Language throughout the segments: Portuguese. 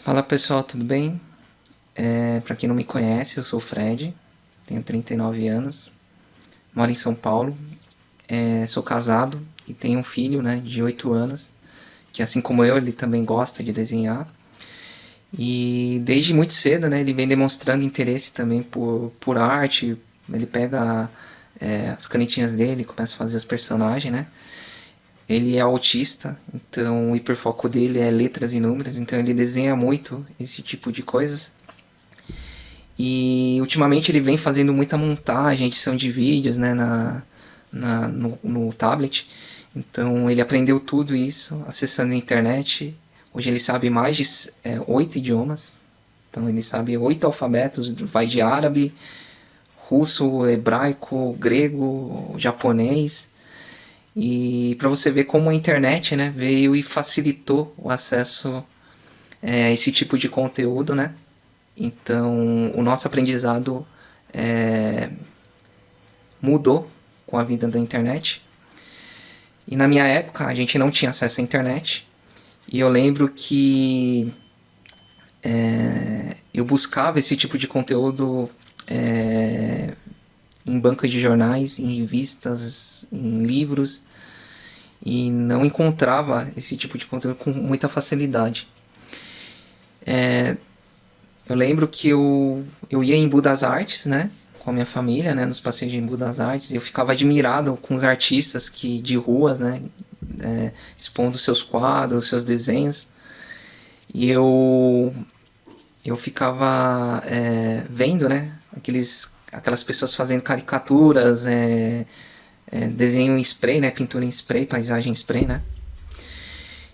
Fala pessoal, tudo bem? Pra quem não me conhece, eu sou o Fred, tenho 39 anos, moro em São Paulo, sou casado e tenho um filho, né, de 8 anos, que assim como eu, ele também gosta de desenhar. E desde muito cedo, né, ele vem demonstrando interesse também por arte. Ele pega as canetinhas dele e começa a fazer os personagens, né? Ele é autista, então o hiperfoco dele é letras e números, então ele desenha muito esse tipo de coisas. E ultimamente ele vem fazendo muita montagem, edição de vídeos, né, no tablet. Então ele aprendeu tudo isso acessando a internet. Hoje ele sabe mais de 8 idiomas. Então ele sabe 8 alfabetos, vai de árabe, russo, hebraico, grego, japonês. E para você ver como a internet, né, veio e facilitou o acesso a esse tipo de conteúdo, né? Então, o nosso aprendizado mudou com a vida da internet. E na minha época, a gente não tinha acesso à internet. E eu lembro que eu buscava esse tipo de conteúdo em bancas de jornais, em revistas, em livros. E não encontrava esse tipo de conteúdo com muita facilidade. Eu lembro que eu ia em Embu das Artes, né? Com a minha família, né? Nos passeios de Embu das Artes. E eu ficava admirado com os artistas de ruas, né? Expondo seus quadros, seus desenhos. E eu ficava vendo, né? Aquelas pessoas fazendo caricaturas, desenho em spray, né? Pintura em spray, paisagem em spray, né?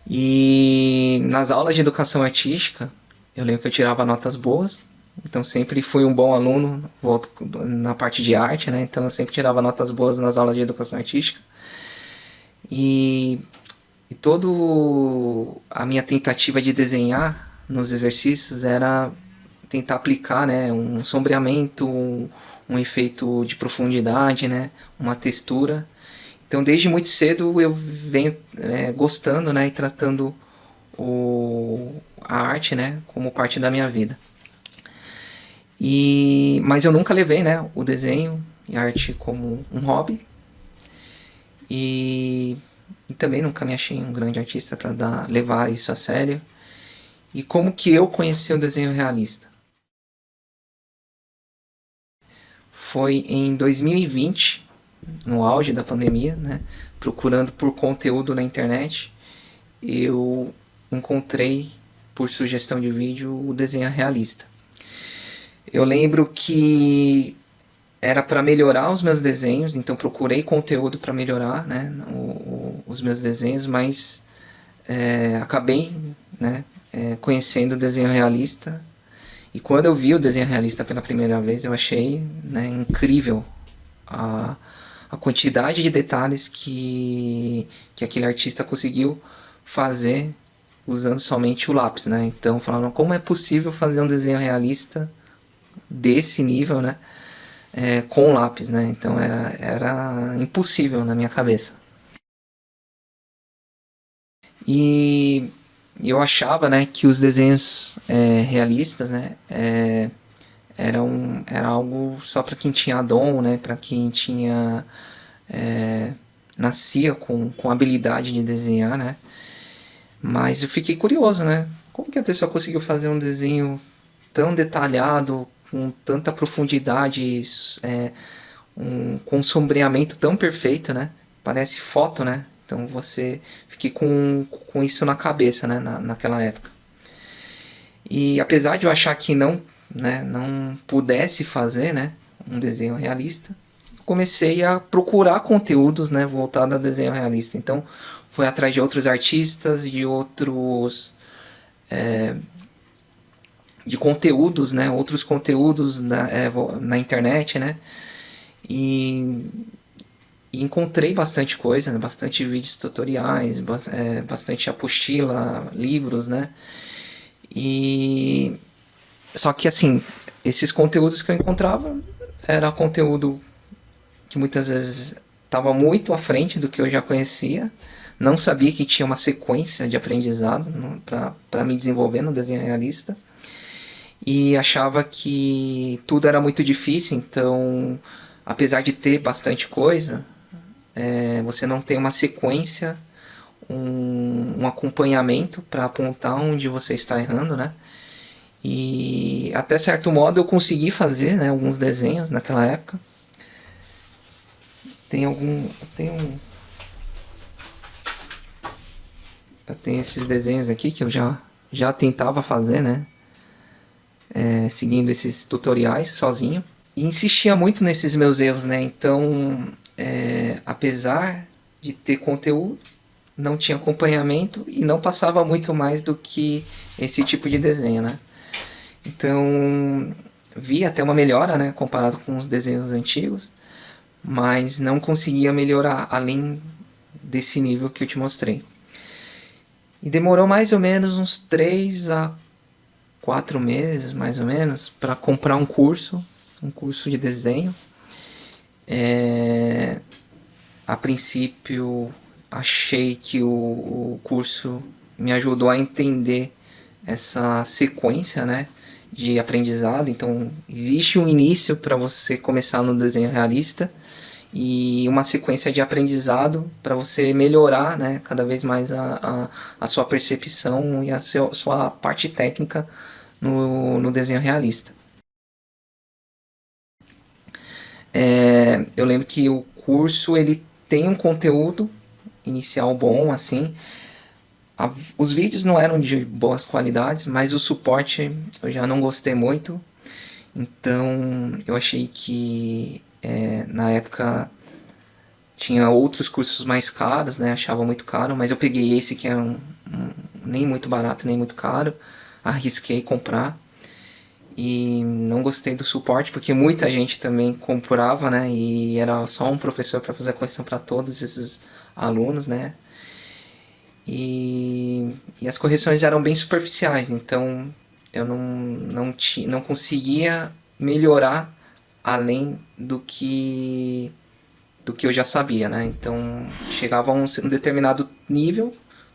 E nas aulas de educação artística, eu lembro que eu tirava notas boas, então sempre fui um bom aluno, volto na parte de arte, né? Então eu sempre tirava notas boas nas aulas de educação artística. E, e todo a minha tentativa de desenhar nos exercícios era tentar aplicar, né, um sombreamento, um efeito de profundidade, né, uma textura. Então, desde muito cedo eu venho gostando, né, e tratando a arte, né, como parte da minha vida. Mas eu nunca levei, né, o desenho e a arte como um hobby. E, e também nunca me achei um grande artista para levar isso a sério. E como que eu conheci o desenho realista? Foi em 2020, no auge da pandemia, né, procurando por conteúdo na internet, eu encontrei, por sugestão de vídeo, o desenho realista. Eu lembro que era para melhorar os meus desenhos, então procurei conteúdo para melhorar, né, os meus desenhos, mas acabei, né, conhecendo o desenho realista. E quando eu vi o desenho realista pela primeira vez, eu achei, né, incrível a, a quantidade de detalhes que aquele artista conseguiu fazer usando somente o lápis, né? Então, falando como é possível fazer um desenho realista desse nível, né? Com lápis, né? Então era impossível na minha cabeça. E eu achava, né, que os desenhos realistas, né, era algo só para quem tinha dom, né, para quem tinha nascia com habilidade de desenhar, né? Mas eu fiquei curioso, né? Como que a pessoa conseguiu fazer um desenho tão detalhado, com tanta profundidade, com um sombreamento tão perfeito, né? Parece foto, né? Então você fiquei com isso na cabeça, né? Naquela época. E apesar de eu achar que não, né, não pudesse fazer, né, um desenho realista, comecei a procurar conteúdos, né, voltados a desenho realista. Então, fui atrás de outros artistas, de conteúdos, né, outros conteúdos na internet, né, e, e encontrei bastante coisa, né, bastante vídeos tutoriais, bastante apostila, livros, né, e só que assim, esses conteúdos que eu encontrava era conteúdo que muitas vezes estava muito à frente do que eu já conhecia, Não sabia que tinha uma sequência de aprendizado para me desenvolver no desenho realista. E achava que tudo era muito difícil, então, apesar de ter bastante coisa, você não tem uma sequência, um acompanhamento para apontar onde você está errando, né? E até certo modo eu consegui fazer, né, alguns desenhos naquela época. Eu tenho esses desenhos aqui que eu já tentava fazer, né? Seguindo esses tutoriais sozinho. E insistia muito nesses meus erros, né? Então, apesar de ter conteúdo, não tinha acompanhamento e não passava muito mais do que esse tipo de desenho, né? Então, vi até uma melhora, né? Comparado com os desenhos antigos, mas não conseguia melhorar além desse nível que eu te mostrei. E demorou mais ou menos uns 3 a 4 meses, mais ou menos, para comprar um curso de desenho. A princípio, achei que o curso me ajudou a entender essa sequência, né, de aprendizado. Então, existe um início para você começar no desenho realista e uma sequência de aprendizado para você melhorar, né, cada vez mais a sua percepção e a sua parte técnica no desenho realista. Eu lembro que o curso ele tem um conteúdo inicial bom, assim. Os vídeos não eram de boas qualidades, mas o suporte eu já não gostei muito. Então eu achei que na época tinha outros cursos mais caros, né? Achava muito caro, mas eu peguei esse que é nem muito barato, nem muito caro. Arrisquei comprar. E não gostei do suporte, porque muita gente também comprava, né? E era só um professor para fazer a correção para todos esses alunos, né? E as correções eram bem superficiais, então eu não conseguia melhorar além do que eu já sabia, né? Então chegava a um determinado nível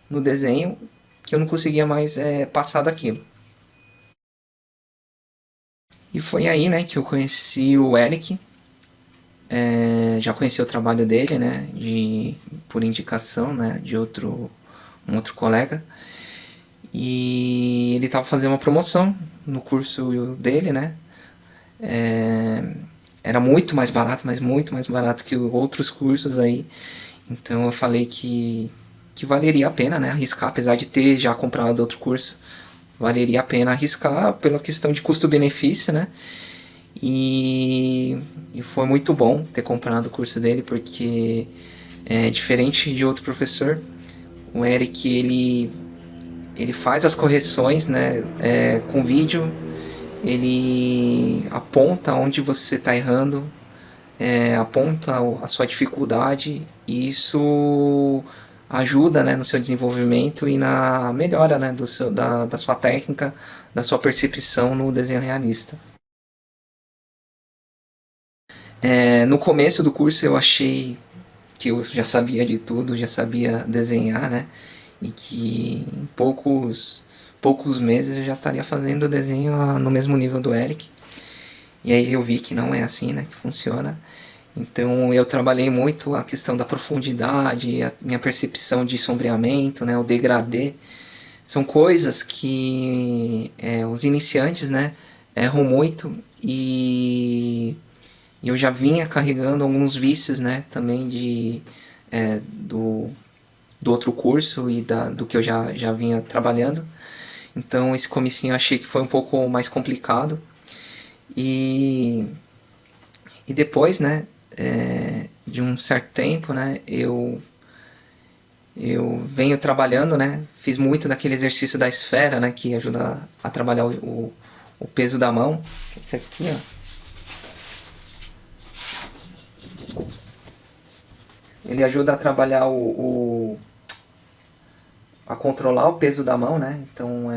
no desenho que eu não conseguia mais passar daquilo. E foi aí, né, que eu conheci o Eric. Já conheci o trabalho dele, né, por indicação, né, de um outro colega. E ele estava fazendo uma promoção no curso dele, né. Era muito mais barato, mas muito mais barato que outros cursos aí. Então eu falei que valeria a pena, né, arriscar, apesar de ter já comprado outro curso. Valeria a pena arriscar pela questão de custo-benefício, né? E foi muito bom ter comprado o curso dele, porque diferente de outro professor, o Eric ele faz as correções, né, com vídeo, ele aponta onde você está errando, aponta a sua dificuldade, e isso ajuda, né, no seu desenvolvimento e na melhora, né, da sua técnica, da sua percepção no desenho realista. No começo do curso eu achei que eu já sabia de tudo, já sabia desenhar, né? E que em poucos meses eu já estaria fazendo o desenho no mesmo nível do Eric. E aí eu vi que não é assim, né? Que funciona. Então eu trabalhei muito a questão da profundidade, a minha percepção de sombreamento, né? O degradê. São coisas que os iniciantes, né? Erram muito e eu já vinha carregando alguns vícios, né, também do outro curso e do que eu já vinha trabalhando. Então esse comecinho eu achei que foi um pouco mais complicado. E, e depois, né, de um certo tempo, né, eu venho trabalhando, né, fiz muito daquele exercício da esfera, né, que ajuda a trabalhar o peso da mão. Esse aqui, ó. Ele ajuda a trabalhar a controlar o peso da mão, né? Então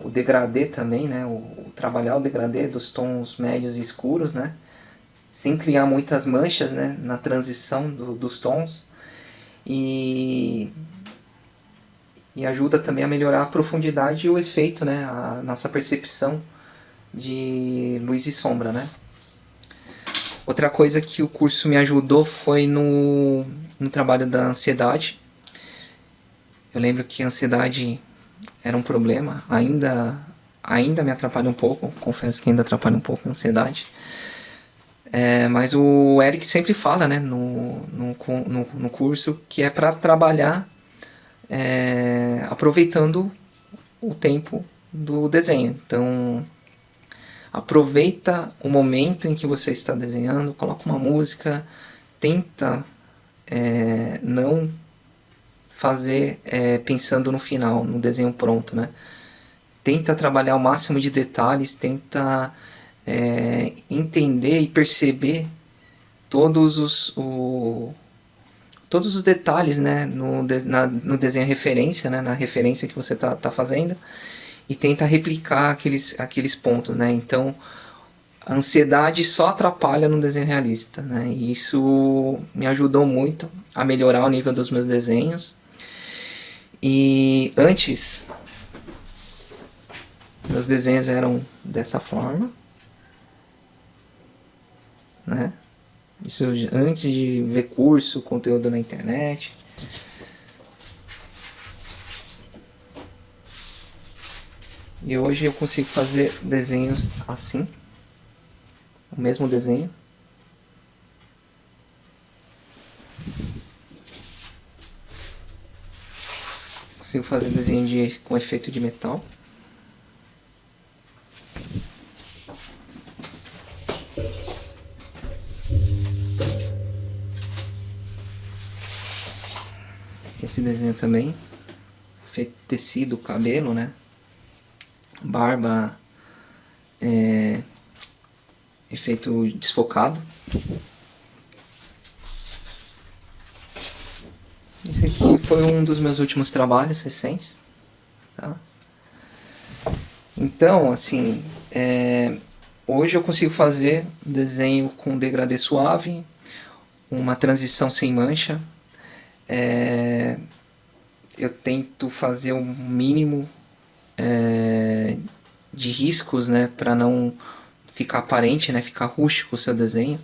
o degradê também, né? Trabalhar o degradê dos tons médios e escuros, né? Sem criar muitas manchas, né? Na transição dos tons. e, e ajuda também a melhorar a profundidade e o efeito, né, a nossa percepção de luz e sombra, né. Outra coisa que o curso me ajudou foi no trabalho da ansiedade. Eu lembro que a ansiedade era um problema, ainda me atrapalha um pouco, confesso que ainda atrapalha um pouco a ansiedade. Mas o Eric sempre fala, né, no curso, que é para trabalhar aproveitando o tempo do desenho. Então, aproveita o momento em que você está desenhando, coloca uma música, tenta não fazer pensando no final, no desenho pronto, né? Tenta trabalhar o máximo de detalhes, tenta entender e perceber todos os detalhes, né, no desenho referência, né, na referência que você tá fazendo, e tenta replicar aqueles pontos, né? Então, a ansiedade só atrapalha no desenho realista, né? E isso me ajudou muito a melhorar o nível dos meus desenhos. E antes, meus desenhos eram dessa forma, né? Isso antes de ver curso, conteúdo na internet. E hoje eu consigo fazer desenhos assim, o mesmo desenho. Consigo fazer desenho com efeito de metal. Esse desenho também, efeito tecido, cabelo, né? Barba, efeito desfocado. Esse aqui foi um dos meus últimos trabalhos recentes, tá? Então, assim, hoje eu consigo fazer desenho com degradê suave, uma transição sem mancha. Eu tento fazer o mínimo de riscos, né, para não ficar aparente, né, ficar rústico o seu desenho.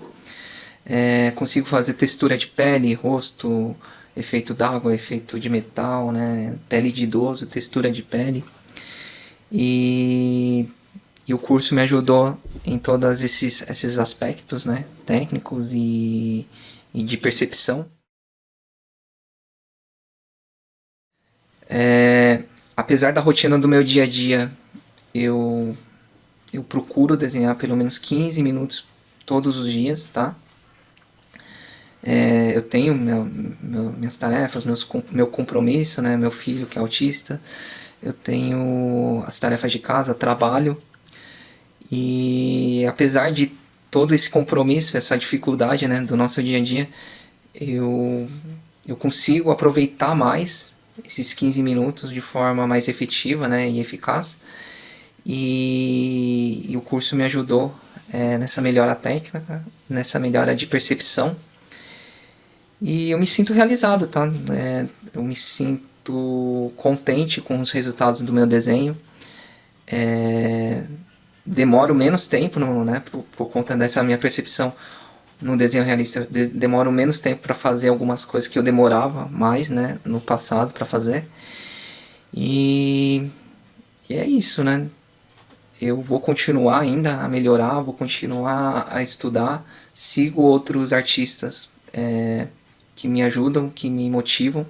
Consigo fazer textura de pele, rosto, efeito d'água, efeito de metal, né, pele de idoso, textura de pele. E o curso me ajudou em todos esses aspectos, né, técnicos e de percepção. Apesar da rotina do meu dia a dia, eu procuro desenhar pelo menos 15 minutos todos os dias, tá? Eu tenho minhas tarefas, meu compromisso, né? Meu filho que é autista, eu tenho as tarefas de casa, trabalho, e apesar de todo esse compromisso, essa dificuldade, né, do nosso dia a dia, eu consigo aproveitar mais esses 15 minutos de forma mais efetiva, né, e eficaz, e o curso me ajudou nessa melhora técnica, nessa melhora de percepção, e eu me sinto realizado, tá? Eu me sinto contente com os resultados do meu desenho. Demoro menos tempo, né, por conta dessa minha percepção no desenho realista. Demoro menos tempo para fazer algumas coisas que eu demorava mais, né, no passado para fazer. E é isso, né? Eu vou continuar ainda a melhorar, vou continuar a estudar, sigo outros artistas que me ajudam, que me motivam.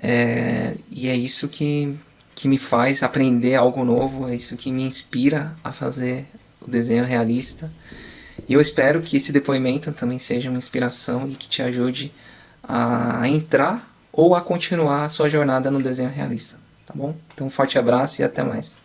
E é isso que me faz aprender algo novo, é isso que me inspira a fazer o desenho realista. E eu espero que esse depoimento também seja uma inspiração e que te ajude a entrar ou a continuar a sua jornada no desenho realista, tá bom? Então um forte abraço e até mais.